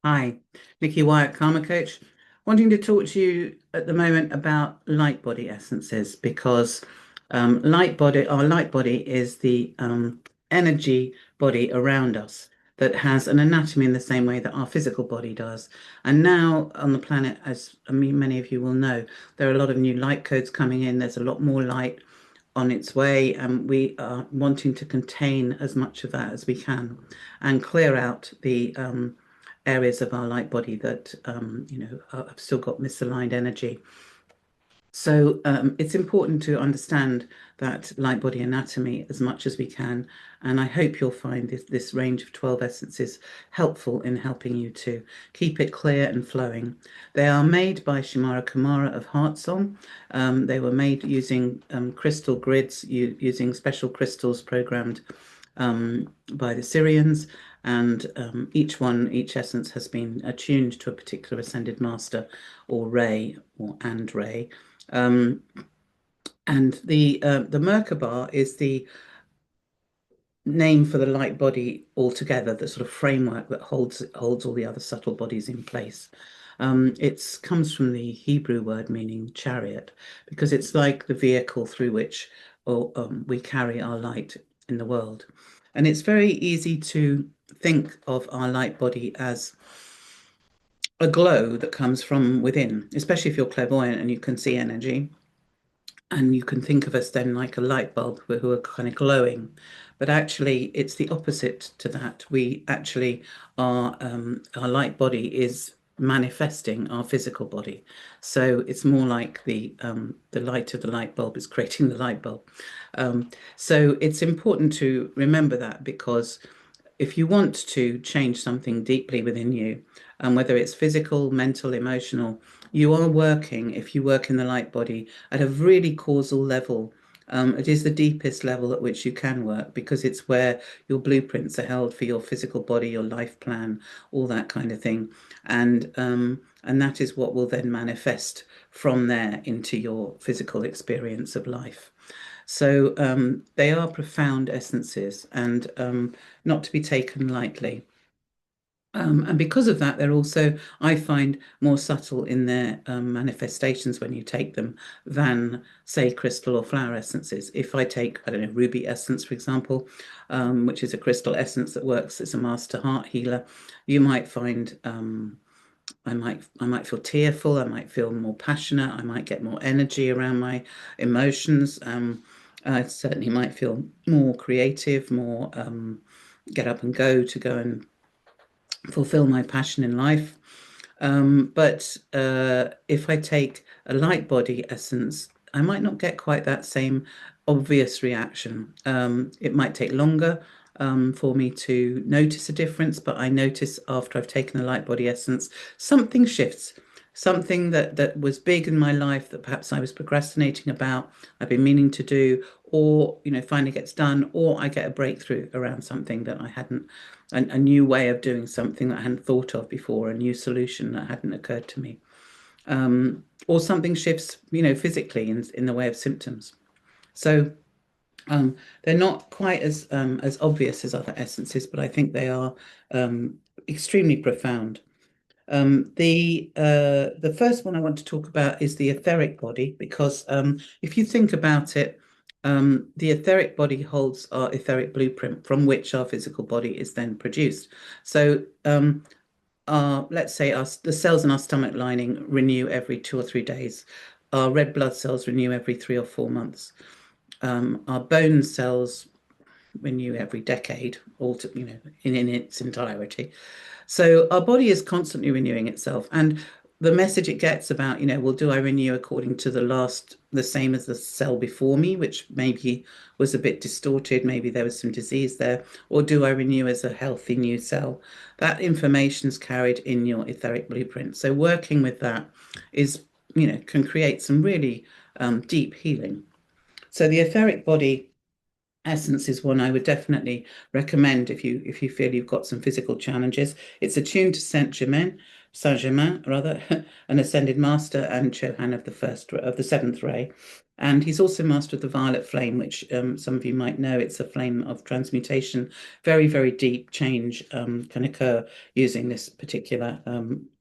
Hi, Nikki Wyatt, Karma Coach. Wanting to talk to you at the moment about light body essences because our light body is the energy body around us that has an anatomy in the same way that our physical body does. And now on the planet, as many of you will know, there are a lot of new light codes coming in. There's a lot more light on its way, and we are wanting to contain as much of that as we can and clear out the areas of our light body that have still got misaligned energy. So it's important to understand that light body anatomy as much as we can. And I hope you'll find this range of 12 essences helpful in helping you to keep it clear and flowing. They are made by Shimara Kumara of Heartsong. They were made using crystal grids, using special crystals programmed by the Syrians. And each essence has been attuned to a particular ascended master or ray and ray. Um, and the Merkabah is the name for the light body altogether, the sort of framework that holds all the other subtle bodies in place. It comes from the Hebrew word meaning chariot, because it's like the vehicle through which we carry our light in the world. And it's very easy to think of our light body as a glow that comes from within, especially if you're clairvoyant and you can see energy. And you can think of us then like a light bulb who are kind of glowing. But actually, it's the opposite to that. We actually our light body is manifesting our physical body. So it's more like the light of the light bulb is creating the light bulb. So it's important to remember that, because if you want to change something deeply within you, and whether it's physical, mental, emotional, you are working, if you work in the light body, at a really causal level. It is the deepest level at which you can work, because it's where your blueprints are held for your physical body, your life plan, all that kind of thing. And that is what will then manifest from there into your physical experience of life. So they are profound essences, and not to be taken lightly. And because of that, they're also, I find, more subtle in their manifestations when you take them than, say, crystal or flower essences. If I take, I don't know, ruby essence, for example, which is a crystal essence that works as a master heart healer, you might find I might feel tearful, I might feel more passionate, I might get more energy around my emotions. I certainly might feel more creative, more get up and go and fulfill my passion in life. But if I take a light body essence, I might not get quite that same obvious reaction. It might take longer for me to notice a difference, but I notice after I've taken the light body essence, something shifts. Something that was big in my life that perhaps I was procrastinating about, I've been meaning to do, or finally gets done, or I get a breakthrough around something that I hadn't, a new way of doing something that I hadn't thought of before, a new solution that hadn't occurred to me. Or something shifts, physically in the way of symptoms. So they're not quite as obvious as other essences, but I think they are extremely profound. The first one I want to talk about is the etheric body, because if you think about it, the etheric body holds our etheric blueprint from which our physical body is then produced. So let's say the cells in our stomach lining renew every 2 or 3 days. Our red blood cells renew every 3 or 4 months. Our bone cells renew every decade, in its entirety. So our body is constantly renewing itself. And the message it gets about, well, do I renew according to the same as the cell before me, which maybe was a bit distorted, maybe there was some disease there, or do I renew as a healthy new cell? That information is carried in your etheric blueprint. So working with that is, can create some really deep healing. So the etheric body essence is one I would definitely recommend if you feel you've got some physical challenges. It's attuned to Saint Germain rather, an ascended master, and Chohan of the seventh ray. And he's also master of the violet flame, which some of you might know. It's a flame of transmutation. Very, very deep change can occur using this particular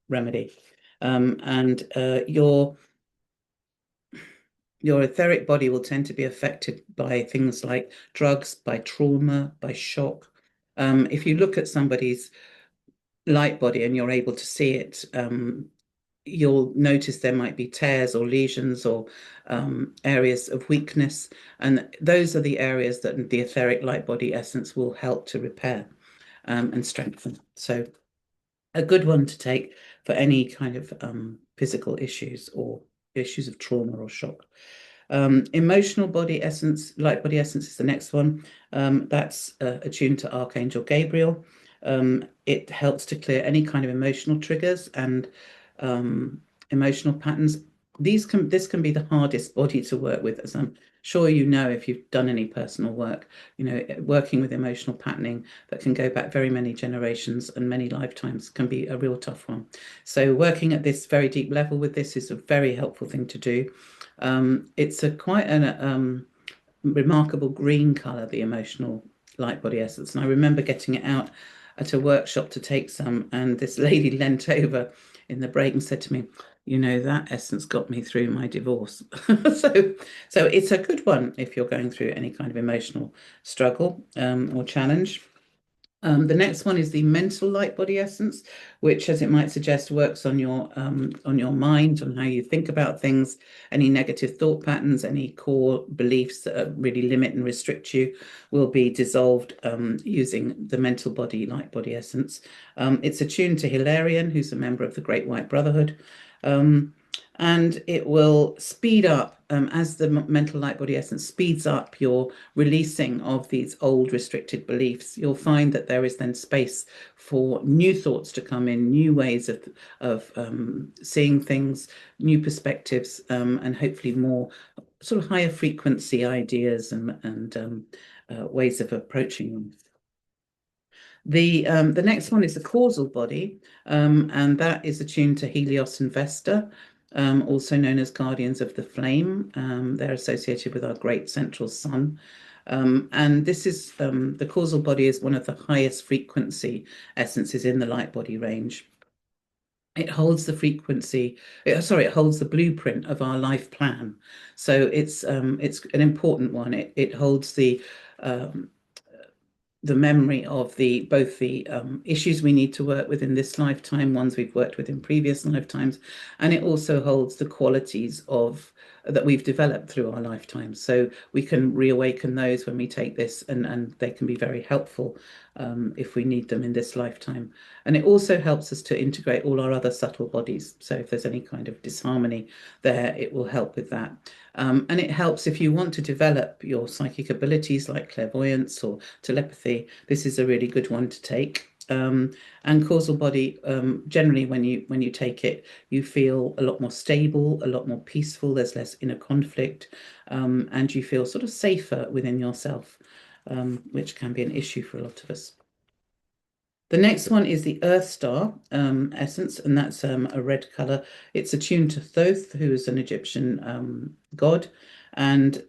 remedy. And your etheric body will tend to be affected by things like drugs, by trauma, by shock. If you look at somebody's light body and you're able to see it, you'll notice there might be tears or lesions or areas of weakness. And those are the areas that the etheric light body essence will help to repair and strengthen. So a good one to take for any kind of physical issues or issues of trauma or shock. Emotional body essence, light body essence is the next one. That's attuned to Archangel Gabriel. It helps to clear any kind of emotional triggers and emotional patterns. This can be the hardest body to work with, as I'm sure you know if you've done any personal work. You know, working with emotional patterning that can go back very many generations and many lifetimes can be a real tough one. So working at this very deep level with this is a very helpful thing to do. It's quite an remarkable green color, the emotional light body essence. And I remember getting it out at a workshop to take some, and this lady leant over in the break and said to me, "You know, that essence got me through my divorce." so, so it's a good one if you're going through any kind of emotional struggle or challenge. The next one is the mental light body essence, which, as it might suggest, works on your mind, on how you think about things, any negative thought patterns, any core beliefs that really limit and restrict you will be dissolved using the mental body light body essence. It's attuned to Hilarion, who's a member of the Great White Brotherhood. And it will speed up as the mental light body essence speeds up your releasing of these old restricted beliefs. You'll find that there is then space for new thoughts to come in, new ways of seeing things, new perspectives, and hopefully more sort of higher frequency ideas and ways of approaching them. The next one is the causal body, and that is attuned to Helios and Vesta, also known as guardians of the flame. They're associated with our great central sun. And this is the causal body is one of the highest frequency essences in the light body range. It holds the frequency, it holds the blueprint of our life plan. So it's an important one. It holds the memory of both the issues we need to work with in this lifetime, ones we've worked with in previous lifetimes, and it also holds the qualities of that we've developed through our lifetimes. So we can reawaken those when we take this, and they can be very helpful if we need them in this lifetime. And it also helps us to integrate all our other subtle bodies. So if there's any kind of disharmony there, it will help with that. And it helps if you want to develop your psychic abilities like clairvoyance or telepathy. This is a really good one to take. And causal body, generally, when you take it, you feel a lot more stable, a lot more peaceful. There's less inner conflict, and you feel sort of safer within yourself, which can be an issue for a lot of us. The next one is the Earth Star essence, and that's a red color. It's attuned to Thoth, who is an Egyptian god, and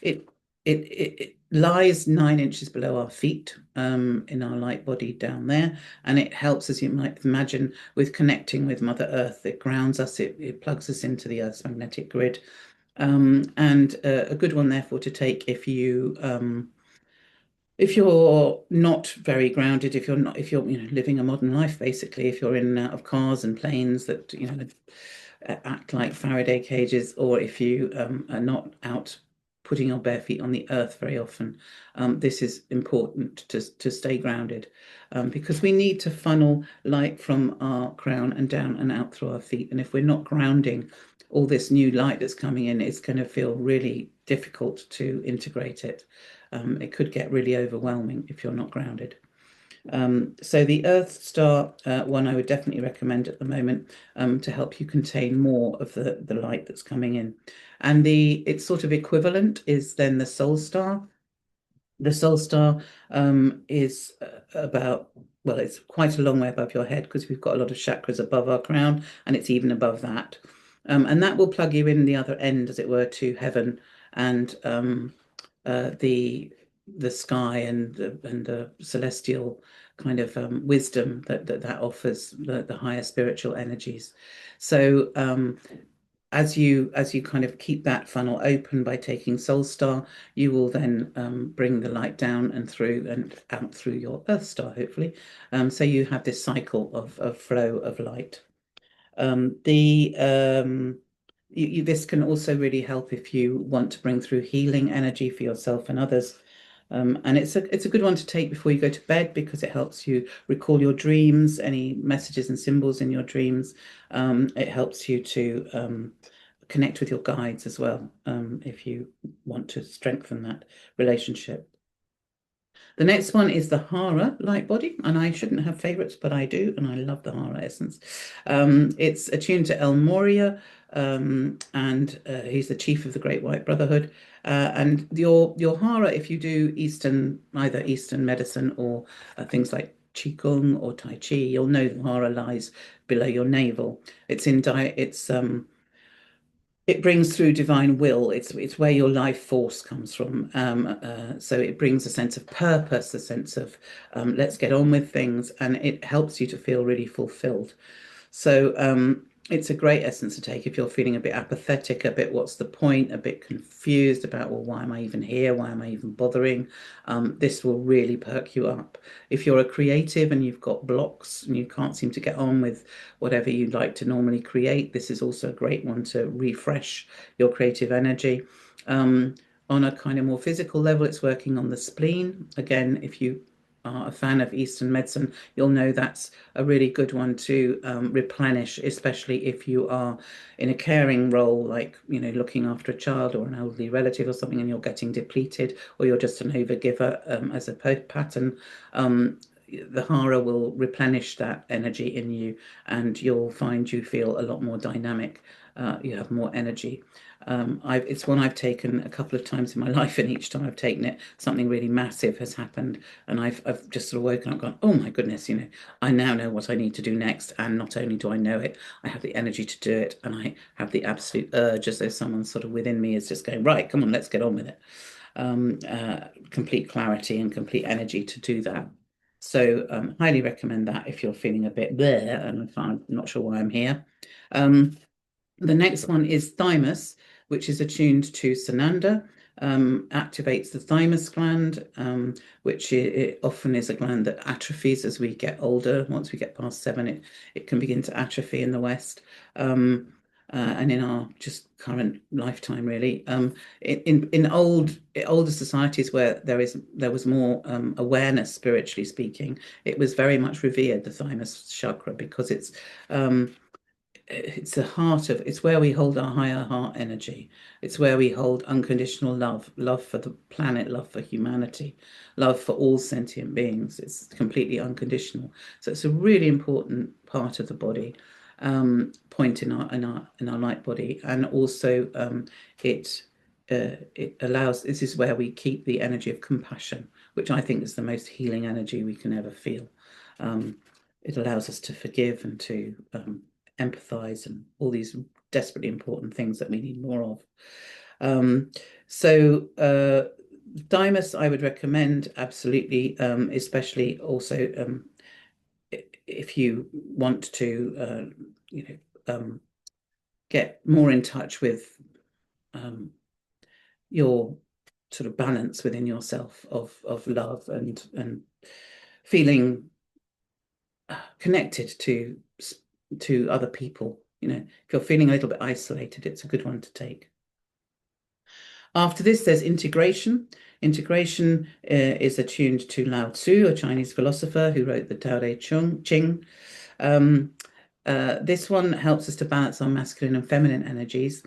it lies 9 inches below our feet in our light body down there, and it helps, as you might imagine, with connecting with Mother Earth. It grounds us, it plugs us into the Earth's magnetic grid, and a good one, therefore, to take if you're not very grounded, if you're living a modern life, basically, if you're in and out of cars and planes that act like Faraday cages, or if you are not out putting your bare feet on the earth very often, this is important to stay grounded, because we need to funnel light from our crown and down and out through our feet. And if we're not grounding all this new light that's coming in, it's going to feel really difficult to integrate it. It could get really overwhelming if you're not grounded. So the Earth Star one I would definitely recommend at the moment to help you contain more of the light that's coming in. And its sort of equivalent is then the Soul Star. The soul star is about, well, it's quite a long way above your head because we've got a lot of chakras above our crown, and it's even above that. And that will plug you in the other end, as it were, to heaven and the sky and the celestial kind of wisdom that offers the higher spiritual energies. So as you kind of keep that funnel open by taking Soul Star, you will then bring the light down and through and out through your Earth Star, hopefully. So you have this cycle of flow of light. The this can also really help if you want to bring through healing energy for yourself and others. And it's a good one to take before you go to bed because it helps you recall your dreams, any messages and symbols in your dreams. It helps you to connect with your guides as well, if you want to strengthen that relationship. The next one is the Hara light body, and I shouldn't have favorites, but I do, and I love the Hara essence. It's attuned to El Moria, and he's the chief of the Great White Brotherhood. And your Hara, if you do either Eastern medicine or things like Qigong or Tai Chi, you'll know the Hara lies below your navel. It brings through divine will. It's where your life force comes from. So it brings a sense of purpose, a sense of let's get on with things, and it helps you to feel really fulfilled. So it's a great essence to take if you're feeling a bit apathetic, a bit what's the point, a bit confused about, well, why am I even here? Why am I even bothering? This will really perk you up. If you're a creative and you've got blocks and you can't seem to get on with whatever you'd like to normally create, this is also a great one to refresh your creative energy. On a kind of more physical level, it's working on the spleen. Again, if you are a fan of Eastern medicine, you'll know that's a really good one to replenish, especially if you are in a caring role, like, looking after a child or an elderly relative or something, and you're getting depleted, or you're just an overgiver as a pattern. The Hara will replenish that energy in you, and you'll find you feel a lot more dynamic. You have more energy. It's one I've taken a couple of times in my life, and each time I've taken it, something really massive has happened, and I've just sort of woken up, gone, oh my goodness, I now know what I need to do next, and not only do I know it, I have the energy to do it, and I have the absolute urge, as though someone sort of within me is just going, right, come on, let's get on with it. Complete clarity and complete energy to do that. So highly recommend that if you're feeling a bit there and I'm not sure why I'm here. The next one is thymus, which is attuned to Sananda, activates the thymus gland, which it often is a gland that atrophies as we get older. Once we get past 7, it can begin to atrophy in the West. And in our just current lifetime, really, in older societies where there was more awareness, spiritually speaking, it was very much revered, the thymus chakra, because it's the heart of it's where we hold our higher heart energy. It's where we hold unconditional love for the planet, love for humanity, love for all sentient beings. It's completely unconditional. So it's a really important part of the body, point in our light body. And also it allows, this is where we keep the energy of compassion, which I think is the most healing energy we can ever feel. It allows us to forgive and to empathize and all these desperately important things that we need more of. So thymus, I would recommend absolutely, especially also if you want to, get more in touch with your sort of balance within yourself of love and feeling connected to other people. If you're feeling a little bit isolated, it's a good one to take. After this, there's integration. Integration is attuned to Lao Tzu, a Chinese philosopher who wrote the Tao Te Ching. This one helps us to balance our masculine and feminine energies,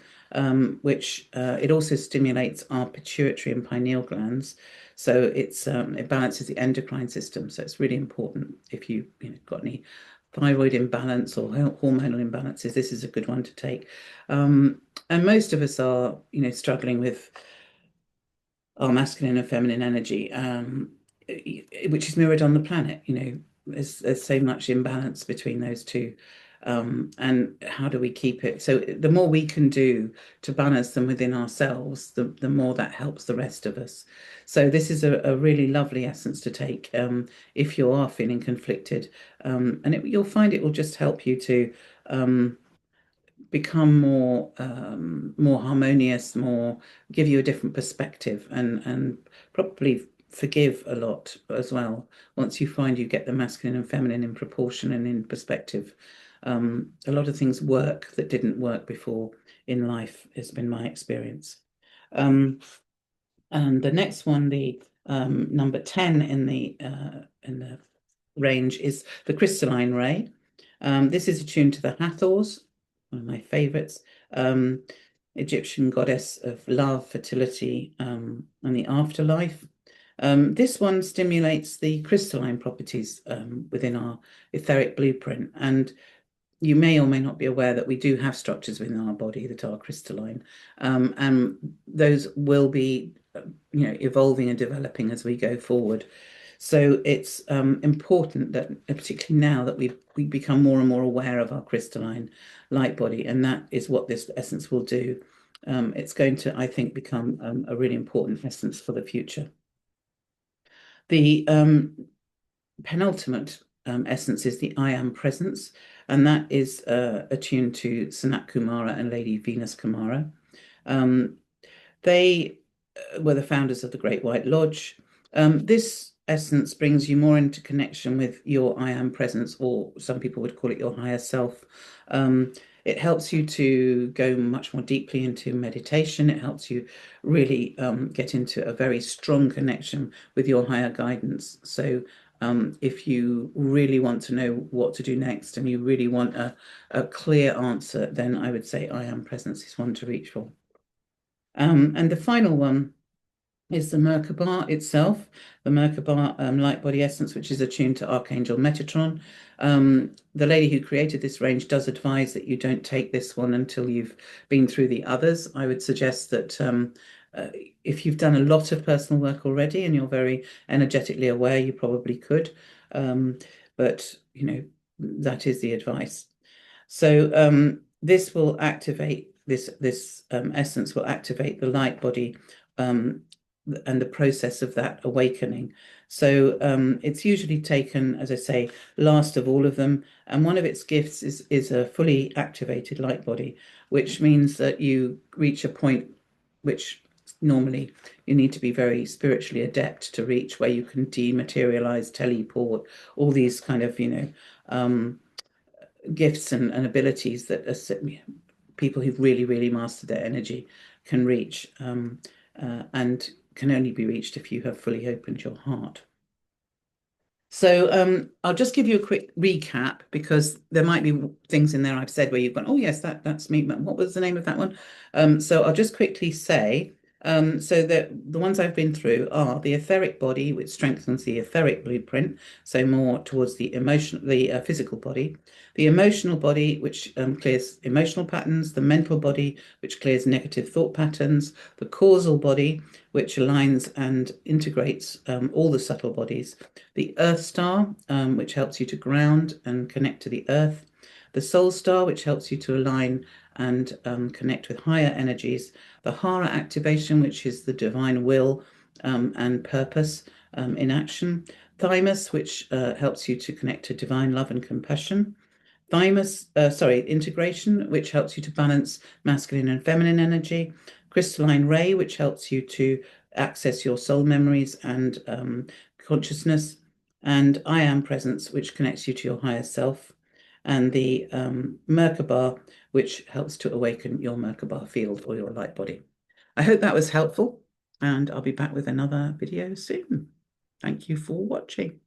which it also stimulates our pituitary and pineal glands. So it balances the endocrine system. So it's really important if you've got any thyroid imbalance or hormonal imbalances. This is a good one to take. And most of us are, struggling with our masculine and feminine energy, which is mirrored on the planet. There's so much imbalance between those two. And how do we keep it? So the more we can do to balance them within ourselves, the more that helps the rest of us. So this is a really lovely essence to take if you are feeling conflicted. And you'll find it will just help you to become more harmonious, more give you a different perspective, and probably forgive a lot as well. Once you find you get the masculine and feminine in proportion and in perspective, a lot of things work that didn't work before in life, has been my experience. And the next one, the number 10 in the range, is the crystalline ray. This is attuned to the Hathors, one of my favorites, Egyptian goddess of love, fertility, and the afterlife. This one stimulates the crystalline properties within our etheric blueprint. And you may or may not be aware that we do have structures within our body that are crystalline, and those will be, evolving and developing as we go forward. So it's important that, particularly now, that we become more and more aware of our crystalline light body, and that is what this essence will do. It's going to, I think, become a really important essence for the future. The penultimate essence is the I Am Presence, and that is attuned to Sanat Kumara and Lady Venus Kumara. They were the founders of the Great White Lodge. This essence brings you more into connection with your I Am Presence, or some people would call it your higher self. It helps you to go much more deeply into meditation. It helps you really get into a very strong connection with your higher guidance. So if you really want to know what to do next and you really want a clear answer, then I would say I Am Presence is one to reach for. And the final one is the Merkabah itself, the Merkabah light body essence, which is attuned to Archangel Metatron. The lady who created this range does advise that you don't take this one until you've been through the others. I would suggest that if you've done a lot of personal work already and you're very energetically aware, you probably could. But, that is the advice. So this will activate, this essence will activate the light body and the process of that awakening. So it's usually taken, as I say, last of all of them. And one of its gifts is a fully activated light body, which means that you reach a point which normally you need to be very spiritually adept to reach, where you can dematerialize, teleport, all these kind of, gifts and abilities that people who've really, really mastered their energy can reach, and can only be reached if you have fully opened your heart. So I'll just give you a quick recap, because there might be things in there I've said where you've gone, oh yes, that's me. What was the name of that one? So I'll just quickly say, so that the ones I've been through are the etheric body, which strengthens the etheric blueprint, so more towards the physical body, the emotional body, which clears emotional patterns, the mental body, which clears negative thought patterns, the causal body, which aligns and integrates all the subtle bodies, the Earth Star, which helps you to ground and connect to the Earth, the Soul Star, which helps you to align and connect with higher energies, the Hara activation, which is the divine will and purpose in action, Thymus, which helps you to connect to divine love and compassion, integration, which helps you to balance masculine and feminine energy, crystalline ray, which helps you to access your soul memories and consciousness, and I Am Presence, which connects you to your higher self, and the Merkabah, which helps to awaken your Merkabah field or your light body. I hope that was helpful, and I'll be back with another video soon. Thank you for watching.